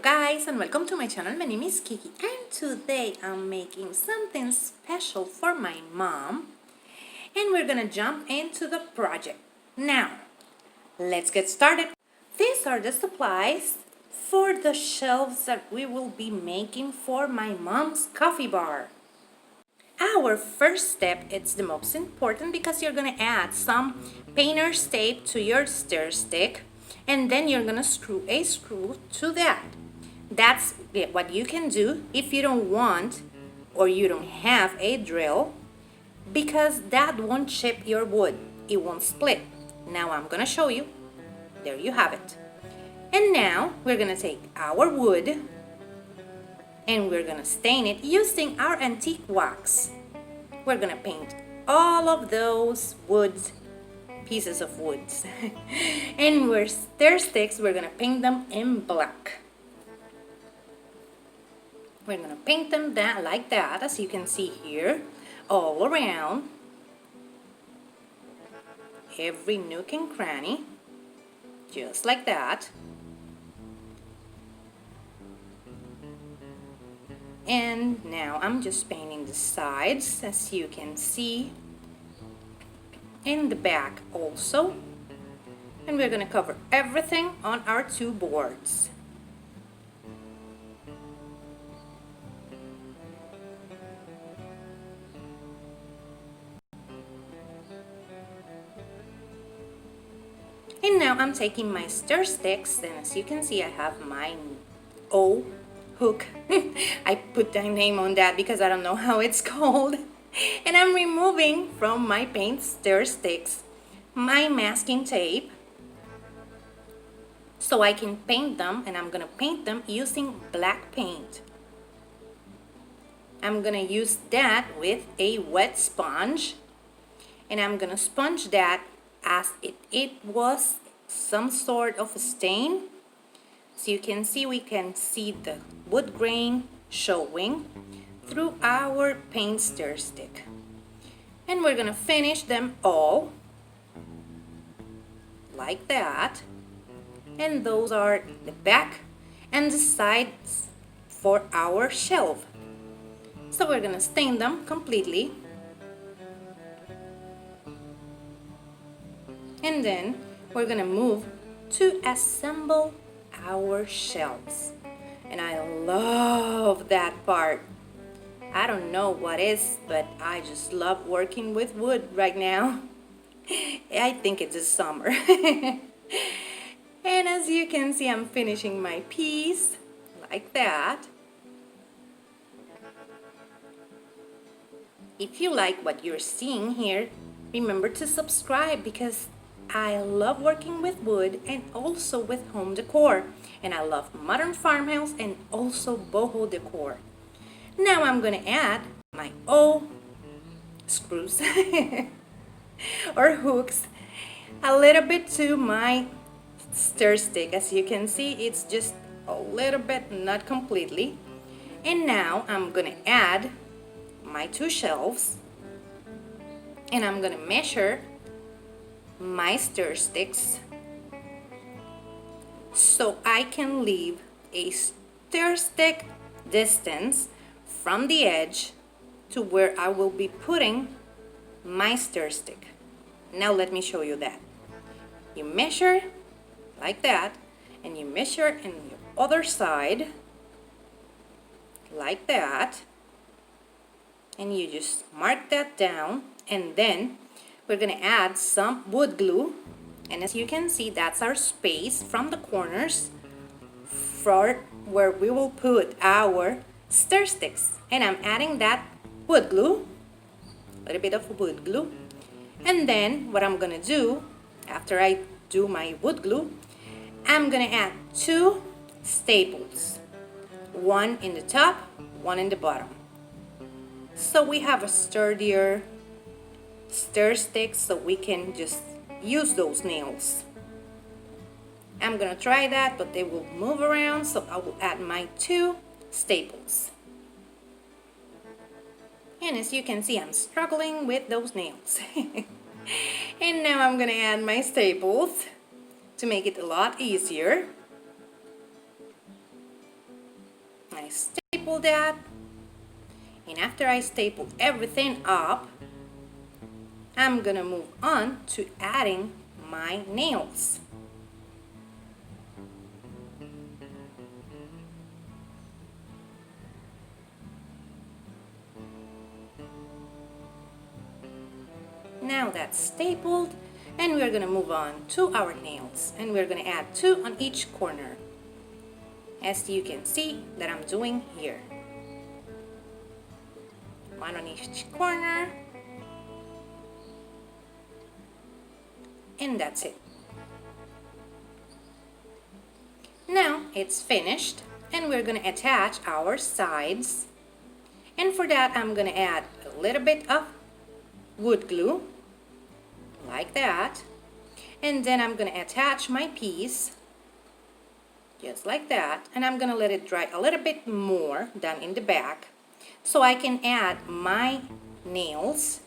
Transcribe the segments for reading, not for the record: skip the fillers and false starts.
guys, and welcome to my channel. My name is Kiki, and today I'm making something special for my mom, and we're gonna jump into the project. Now, let's get started. These are the supplies for the shelves that we will be making for my mom's coffee bar. Our first step is the most important because you're gonna add some painter's tape to your stir stick, and then you're gonna screw a screw to that. That's what you can do if you don't want or you don't have a drill, because that won't chip your wood, it won't split. Now I'm gonna show you. There you have it. And now we're gonna take our wood and we're gonna stain it using our antique wax. We're gonna paint all of those pieces of wood. And we're stir sticks, we're gonna paint them in black. We're gonna paint them down like that, as you can see here, all around, every nook and cranny, just like that. And now I'm just painting the sides, as you can see, in the back also. And we're gonna cover everything on our two boards. And now I'm taking my stir sticks, and as you can see, I have my O hook. I put my name on that because I don't know how it's called. And I'm removing from my paint stir sticks my masking tape so I can paint them, and I'm gonna paint them using black paint. I'm gonna use that with a wet sponge, and I'm gonna sponge that as it was some sort of a stain. So you can see, we can see the wood grain showing through our paint stir stick. And we're gonna finish them all like that. And those are the back and the sides for our shelf. So we're gonna stain them completely. And then we're gonna move to assemble our shelves. And I love that part. I don't know what is, but I just love working with wood right now. I think it's the summer. And as you can see, I'm finishing my piece like that. If you like what you're seeing here, remember to subscribe, because I love working with wood and also with home decor. And I love modern farmhouse and also boho decor. Now I'm going to add my O screws or hooks a little bit to my stir stick. As you can see, it's just a little bit, not completely. And now I'm going to add my two shelves, and I'm going to measure my stir sticks so I can leave a stir stick distance from the edge to where I will be putting my stir stick. Now let me show you that. You measure like that, and you measure in your other side like that, and you just mark that down. And then we're gonna add some wood glue, and as you can see, that's our space from the corners for where we will put our stir sticks. And I'm adding that wood glue, a little bit of wood glue. And then what I'm gonna do after I do my wood glue, I'm gonna add two staples, one in the top, one in the bottom, so we have a sturdier stir stick, so we can just use those nails. I'm gonna try that, but they will move around, so I will add my two staples. And as you can see, I'm struggling with those nails. And now I'm gonna add my staples to make it a lot easier. I staple that. And after I staple everything up, I'm gonna move on to adding my nails. Now that's stapled, and we're gonna move on to our nails, and we're gonna add 2 on each corner, as you can see that I'm doing here. 1 on each corner, and that's it. Now it's finished, and we're gonna attach our sides, and for that I'm gonna add a little bit of wood glue like that, and then I'm gonna attach my piece just like that, and I'm gonna let it dry a little bit more than in the back so I can add my nails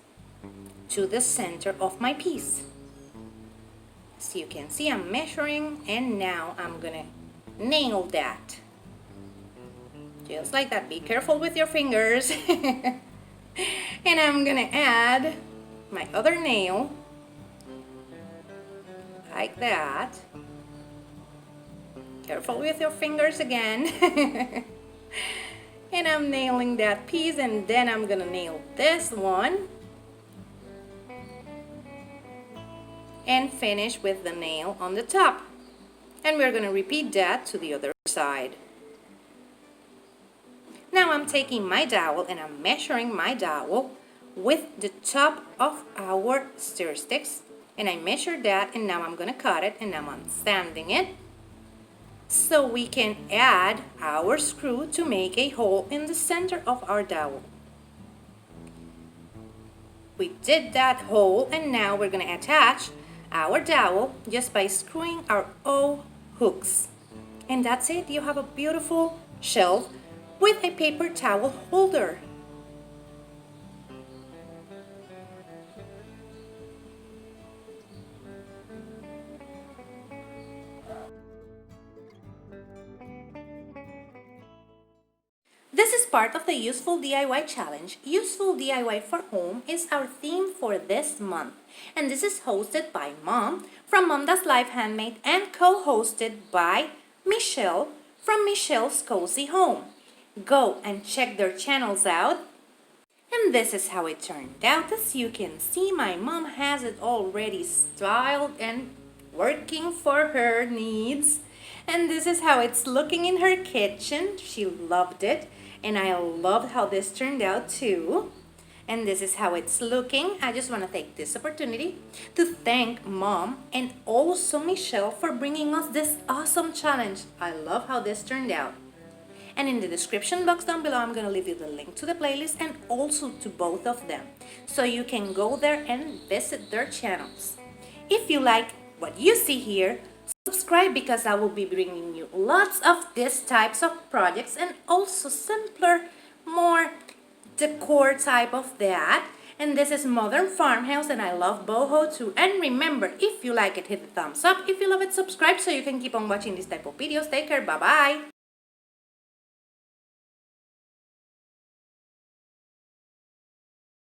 to the center of my piece. As you can see, I'm measuring, and now I'm gonna nail that just like that. Be careful with your fingers. And I'm gonna add my other nail like that. Careful with your fingers again. And I'm nailing that piece, and then I'm gonna nail this one and finish with the nail on the top. And we're gonna repeat that to the other side. Now I'm taking my dowel and I'm measuring my dowel with the top of our stir sticks, and I measured that, and now I'm gonna cut it, and now I'm sanding it so we can add our screw to make a hole in the center of our dowel. We did that hole, and now we're gonna attach our dowel just by screwing our O hooks, and that's it. You have a beautiful shelf with a paper towel holder. This is part of the Useful DIY Challenge. Useful DIY for Home is our theme for this month. And this is hosted by Mom from MomDas Live Handmade and co-hosted by Michelle from Michelle's Cozy Home. Go and check their channels out. And this is how it turned out. As you can see, my mom has it already styled and working for her needs. And this is how it's looking in her kitchen. She loved it. And I loved how this turned out too. And this is how it's looking. I just want to take this opportunity to thank Mom and also Michelle for bringing us this awesome challenge. I love how this turned out. And in the description box down below, I'm going to leave you the link to the playlist and also to both of them, so you can go there and visit their channels. If you like what you see here, subscribe, because I will be bringing you lots of these types of projects and also simpler, more decor type of that. And this is Modern Farmhouse, and I love boho too. And remember, if you like it, hit the thumbs up. If you love it, subscribe so you can keep on watching this type of videos. Take care. Bye bye.